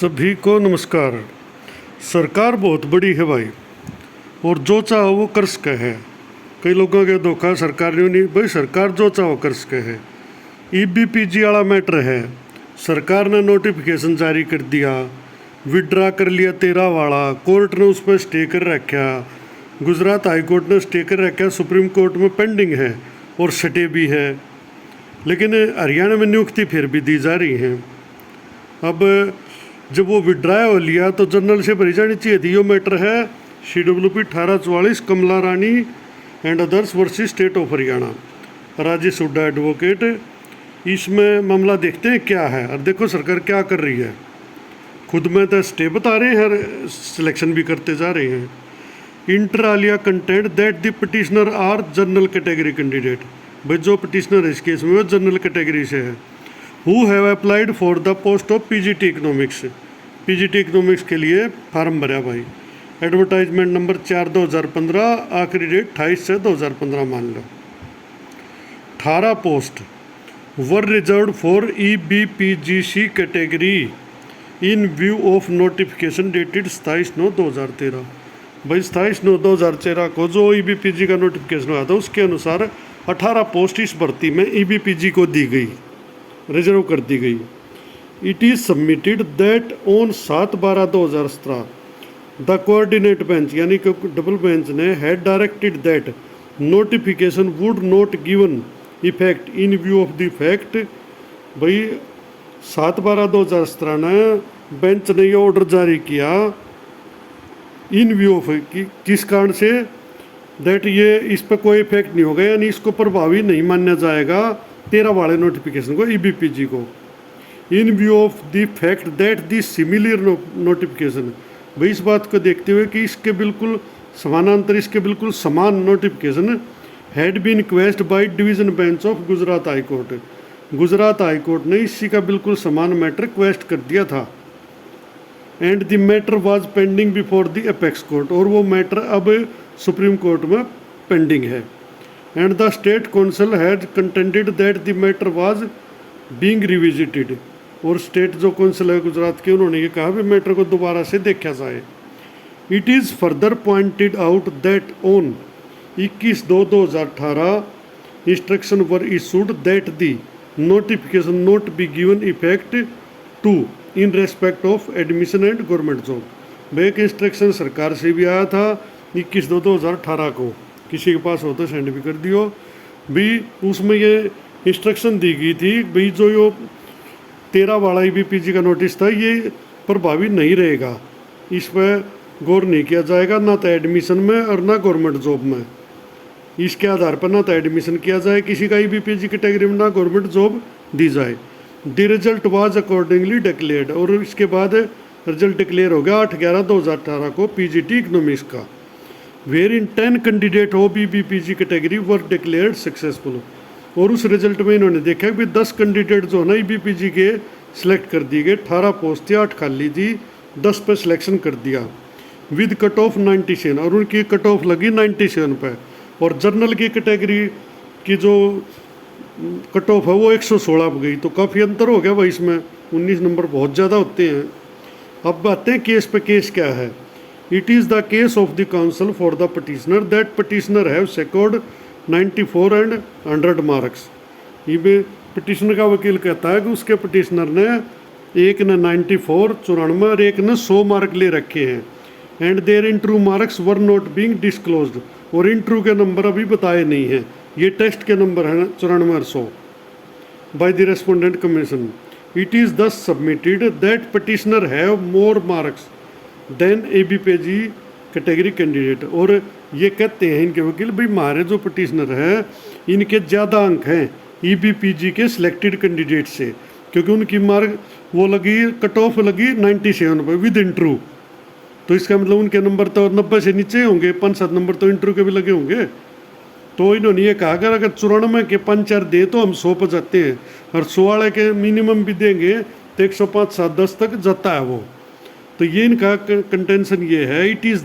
सभी को नमस्कार। सरकार बहुत बड़ी है भाई, और जो चाहो वो कर सके है। कई लोगों के धोखा सरकार ने नहीं भाई, सरकार जो चाहो कर सके है। ईबीपीजी वाला मैटर है, सरकार ने नोटिफिकेशन जारी कर दिया, विड्रा कर लिया 13 वाला, कोर्ट ने उस पर स्टे कर रखा, गुजरात हाई कोर्ट ने स्टे कर रखा, सुप्रीम कोर्ट में पेंडिंग है और स्टे भी है। लेकिन हरियाणा में नियुक्ति फिर भी दी जा रही है। अब जब वो विड्रा हो लिया तो जनरल से भरी जानी चाहिए थी। यो मैटर है CWP 1844 Kamla Rani and others versus state of Haryana, Rajesh Hooda advocate. इसमें मामला देखते हैं क्या है। और देखो सरकार क्या कर रही है, खुद में तो स्टे बता रहे हैं, सिलेक्शन भी करते जा रहे हैं। Inter alia content that the petitioner are general category candidate. भाई जो पिटिशनर है इस केस में वो जनरल कैटेगरी से है। Who have applied for the post of PGT economics. PGT economics के लिए फार्म भरा भाई। एडवर्टाइजमेंट नंबर 4/2015, आखिरी डेट 28/6/2015 मान लो। 18 post were reserve for EBPGC category in view of notification dated 27/9/2013। भाई 27/9/2013 को जो EBPG का नोटिफिकेशन आया था उसके अनुसार 18 पोस्ट इस भर्ती में EBPG को दी गई, रिजर्व कर दी गई। It is submitted that on 7/12/2017 the coordinate bench यानी कि डबल बेंच ने had directed that notification would not given effect in view of the fact. भाई 7/12/2017 ने बेंच ने ये ऑर्डर जारी किया इन व्यू ऑफ किस कारण से, दैट ये इस पर कोई इफेक्ट नहीं होगा, यानी इसको प्रभावी नहीं माना जाएगा 13 वाले नोटिफिकेशन को, EBPG को। इन view of the fact that the similar notification. भाई इस बात को देखते हुए कि इसके बिल्कुल समानांतर, इसके बिल्कुल समान notification had been quashed by division bench of Gujarat high court. Gujarat high court ने इसी का बिल्कुल समान मैटर क्वेस्ट कर दिया था। And the matter was pending before the apex court, और वो मैटर अब सुप्रीम कोर्ट में पेंडिंग है। And the state council had contended that the matter was being revisited, और स्टेट जो काउंसिल है गुजरात के, उन्होंने ये कहा भी मैटर को दोबारा से देखा जाए। It is further pointed out that on 21/2/2018 instruction were issued that the notification not be given effect to in respect of admission and government job. एक इंस्ट्रक्शन सरकार से भी आया था 21/2/2018 को, किसी के पास हो तो सेंड भी कर दियो भी। उसमें ये इंस्ट्रक्शन दी गई थी भाई जो यो 13 वाला EBPG का नोटिस था ये प्रभावी नहीं रहेगा, इस पर गौर नहीं किया जाएगा ना तो एडमिशन में और ना गवर्नमेंट जॉब में। इसके आधार पर ना तो एडमिशन किया जाए किसी का EBPG कैटेगरी में, ना गवर्नमेंट जॉब दी जाए। The result was accordingly declared, और इसके बाद रिजल्ट डिक्लेयर हो गया 8/11/2018 को PGT इकोनॉमिक्स का। Wherein 10 candidate of EBPG category were declared successful, और उस रिजल्ट में इन्होंने देखा कि 10 कैंडिडेट जो है ना EBPG के सिलेक्ट कर दिए गए। 18 पोस्ट थी, 8 खाली थी, 10 पे सिलेक्शन कर दिया विद कट ऑफ 97, और उनकी कट ऑफ लगी 97 पे। और जर्नल की कैटेगरी की जो कट ऑफ है वो 116 पे गई, तो काफ़ी अंतर हो गया भाई इसमें, 19 नंबर बहुत ज़्यादा होते हैं। अब आते हैं केस पे, केस क्या है। It is the case of the council for the petitioner that petitioner have secured 94 and 100 marks. ये पटिशनर का वकील कहता है कि उसके पटिशनर ने एक ने 94 94 और एक ने 100 मार्क ले रखे हैं। And their interview marks were not being disclosed, और इंटरव्यू के नंबर अभी बताए नहीं हैं, ये टेस्ट के नंबर हैं 94 और 100 by the respondent commission. It is thus submitted that petitioner have more marks than EBPG category candidate, और ये कहते हैं इनके वकील भाई हमारे जो पटिशनर हैं इनके ज़्यादा अंक हैं EBPG के सिलेक्टेड कैंडिडेट से, क्योंकि उनकी मार्क वो लगी, कट ऑफ लगी 97 पे विद इंटरव्यू। तो इसका मतलब उनके नंबर तो 90 से नीचे होंगे, 5-7 नंबर तो इंटरव्यू के भी लगे होंगे। तो इन्होंने ये कहा अगर 94 के 5-4 दे तो हम 100 पर जाते हैं, और 100 वाले के मिनिमम भी देंगे तो 105-7-10 तक जाता है वो। तो ये इनका कंटेंशन ये है, it is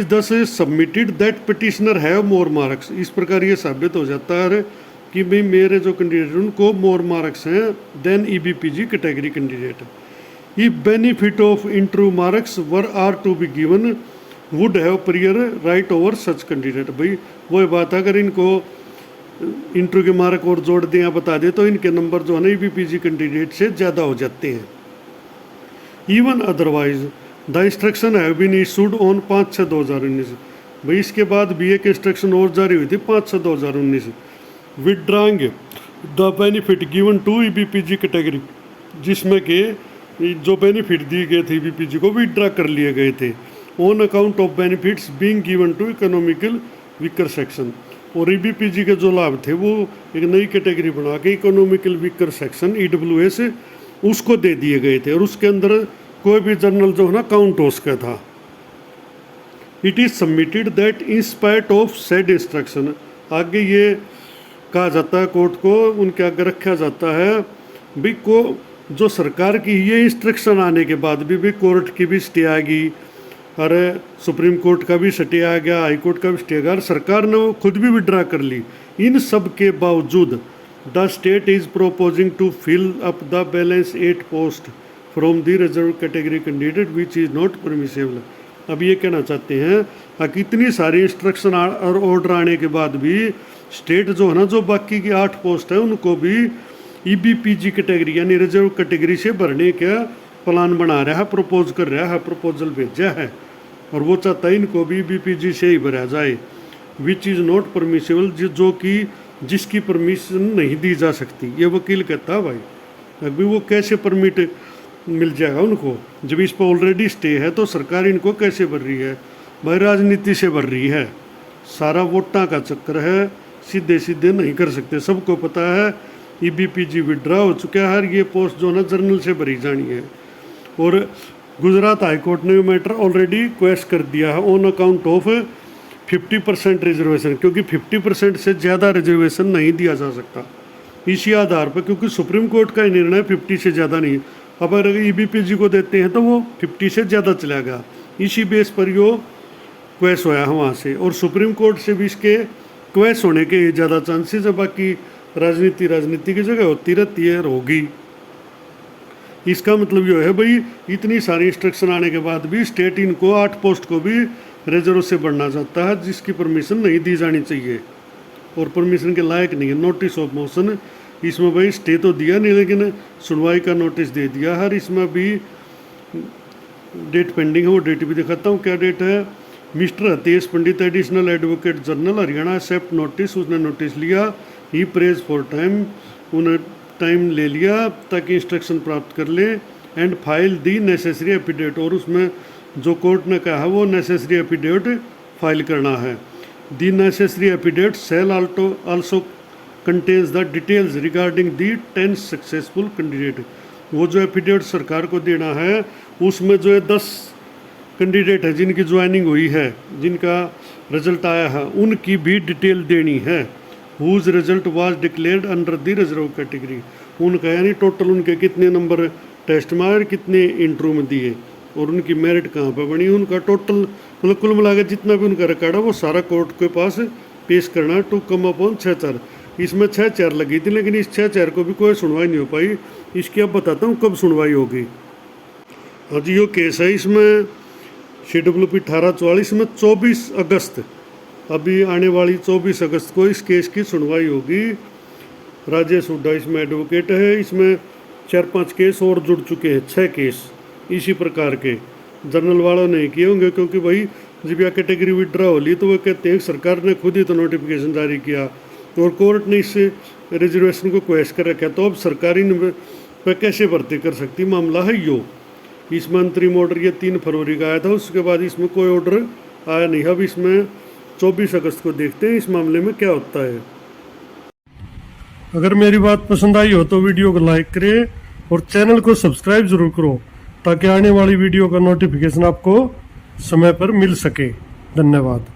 thus submitted that petitioner have more marks. इस प्रकार ये साबित हो जाता है कि भाई मेरे जो कैंडिडेट उनको मोर मार्क्स हैं than EBPG category candidate. If benefit of interview marks were are to be given would have prior right over such candidate. भाई वही बात है, अगर इनको इंटरव्यू के मार्क और जोड़ दें या बता दें तो इनके नंबर जो है ना ईबीपीजी कैंडिडेट से ज़्यादा हो जाते हैं। Even otherwise the instruction have been issued on 5/6/2019। भाई इसके बाद भी एक इंस्ट्रक्शन और जारी हुई थी 5/6/2019 withdrawing the benefit given to EBPG category, जिसमें कि जो बेनिफिट दिए गए थे ईबीपीजी को विड्रा कर लिए गए थे on account of benefits being given to economical weaker section. और ईबीपीजी के जो लाभ थे वो एक नई कैटेगरी बना के इकोनॉमिकल वीकर सेक्शन ईडब्ल्यूएस उसको दे दिए गए थे, और उसके अंदर कोई भी जर्नल जो है ना काउंट हो उसका था। It is submitted that in spite of said instruction, आगे ये कहा जाता है कोर्ट को, उनके आगे रखा जाता है भी को जो सरकार की ये इंस्ट्रक्शन आने के बाद भी कोर्ट की भी स्टे आ गई, अरे सुप्रीम कोर्ट का भी स्टे आ गया, हाई कोर्ट का भी स्टे आ गया, और सरकार ने वो खुद भी विड्रा कर ली। इन सब के बावजूद the state is proposing to fill up the balance 8 post from the reserve category candidate which is not permissible. अब ये कहना चाहते हैं कि इतनी सारी इंस्ट्रक्शन और ऑर्डर आने के बाद भी स्टेट जो है ना जो बाकी की 8 पोस्ट है उनको भी ईबीपीजी कैटेगरी यानी रिजर्व कैटेगरी से भरने का प्लान बना रहा है, प्रपोज कर रहा है, प्रपोजल भेजा है, और वो चाहता है इनको भी ईबीपीजी से ही भरा जाए विच इज़ नॉट परमिसेबल, जो कि जिसकी परमिशन नहीं दी जा सकती। ये वकील कहता है भाई अभी वो कैसे परमिट मिल जाएगा उनको जब इस पर ऑलरेडी स्टे है, तो सरकार इनको कैसे भर रही है? भाई राजनीति से भर रही है, सारा वोटां का चक्कर है, सीधे सीधे नहीं कर सकते। सबको पता है ईबीपीजी विड्रा हो चुका है, ये पोस्ट जो ना जर्नल से भरी जानी है। और गुजरात हाई कोर्ट ने मैटर ऑलरेडी क्वेश्चन कर दिया है ऑन अकाउंट ऑफ 50% रिजर्वेशन, क्योंकि 50% से ज़्यादा रिजर्वेशन नहीं दिया जा सकता इसी आधार पर, क्योंकि सुप्रीम कोर्ट का निर्णय 50 से ज़्यादा नहीं। अब अगर ईबीपीजी को देते हैं तो वो 50 से ज़्यादा चलेगा, इसी बेस पर यो क्वेश्चन होया है वहाँ से, और सुप्रीम कोर्ट से भी इसके क्वेश्चन होने के ज़्यादा चांसेस है। बाकी राजनीति की जगह होती रहती है, होगी। इसका मतलब ये है भाई इतनी सारी इंस्ट्रक्शन आने के बाद भी स्टेट इनको 8 पोस्ट को भी रिजर्व से बढ़ना चाहता है, जिसकी परमिशन नहीं दी जानी चाहिए और परमिशन के लायक नहीं है। नोटिस ऑफ मोशन, इसमें भाई स्टे तो दिया नहीं लेकिन सुनवाई का नोटिस दे दिया है। इसमें भी डेट पेंडिंग है, वो डेट भी दिखाता हूँ क्या डेट है। Mister Hitesh Pandit additional advocate general Haryana accept notice, उसने नोटिस लिया। ही प्रेज फॉर टाइम, उन्हें टाइम ले लिया ताकि इंस्ट्रक्शन प्राप्त कर ले। And file the necessary affidavit, और उसमें जो कोर्ट ने कहा वो नेसेसरी एफिडेविट फाइल करना है। The necessary affidavit shall also contains the details regarding the 10 successful candidate. वो जो एफिडेविट सरकार को देना है उसमें जो है 10 कैंडिडेट है जिनकी ज्वाइनिंग हुई है, जिनका रिजल्ट आया है, उनकी भी डिटेल देनी है। Whose result was declared under the reserve category, उनका यानी टोटल उनके कितने नंबर टेस्ट में आए, कितने इंटरव्यू में दिए और उनकी मेरिट कहाँ पर बनी, उनका टोटल मतलब कुल मिलाकर जितना भी उनका रिकॉर्ड है वो सारा कोर्ट के पास पेश करना है। टू कम अपॉन 6/4, इसमें 6/4 लगी थी लेकिन इस 6/4 को भी कोई सुनवाई नहीं हो पाई। इसकी अब बताता हूँ कब सुनवाई होगी। हाँ जी, यो केस है इसमें CWP 1844 में 24 अगस्त, अभी आने वाली 24 अगस्त को इस केस की सुनवाई होगी। राजेश हुड्डा इसमें एडवोकेट है। इसमें 4-5 केस और जुड़ चुके हैं, 6 केस इसी प्रकार के जनरल वालों ने किए होंगे, क्योंकि भाई जब यह कैटेगरी विड्रा हो ली तो वो कहते हैं सरकार ने खुद ही तो नोटिफिकेशन जारी किया और कोर्ट ने इस रिजर्वेशन को क्वेश्चन कर रखा, तो अब सरकार इन पर कैसे भर्ती कर सकती, मामला है यो। इसमें अंतरिम ऑर्डर ये 3 फरवरी का आया था, उसके बाद इसमें कोई ऑर्डर आया नहीं। अब इसमें 24 अगस्त को देखते हैं इस मामले में क्या होता है। अगर मेरी बात पसंद आई हो तो वीडियो को लाइक करें और चैनल को सब्सक्राइब जरूर करो ताकि आने वाली वीडियो का नोटिफिकेशन आपको समय पर मिल सके। धन्यवाद।